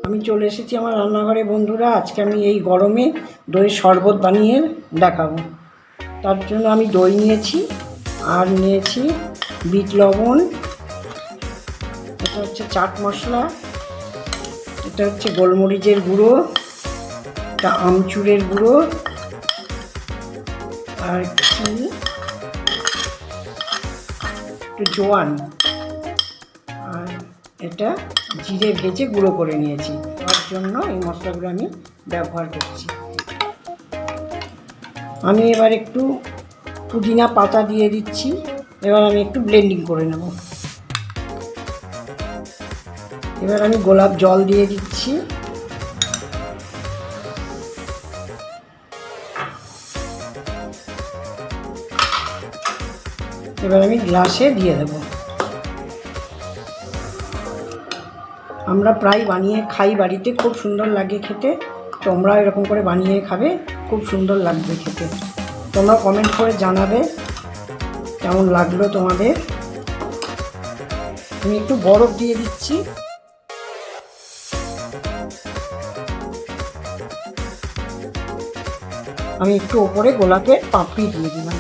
আমি চলে এসেছি আমার রান্নাঘরে বন্ধুরা। আজকে আমি এই গরমে দইয়ের শরবত বানিয়ে দেখাবো। তার জন্য আমি দই নিয়েছি আর নিয়েছি বিট লবণ, এটা হচ্ছে চাট মশলা, এটা হচ্ছে গোলমরিচের গুঁড়ো, এটা আমচুরের গুঁড়ো, আর একটু জোয়ান, আর এটা জিরে ভেজে গুঁড়ো করে নিয়েছি। তার জন্য এই মশলাগুলো আমি ব্যবহার করছি। আমি এবার একটু পুদিনা পাতা দিয়ে দিচ্ছি। এবার আমি একটু ব্লেন্ডিং করে নেব। এবার আমি গোলাপ জল দিয়ে দিচ্ছি। এবার আমি গ্লাসে দিয়ে দেব। আমরা প্রায় বানিয়ে খাই বাড়িতে, খুব সুন্দর লাগে খেতে। তোমরা এরকম করে বানিয়ে খাবে, খুব সুন্দর লাগবে খেতে। তোমরা কমেন্ট করে জানাবে কেমন লাগলো তোমাদের। আমি একটু বরফ দিয়ে দিচ্ছি। আমি একটু ওপরে গোলাপের পাপড়ি দিয়ে দিলাম।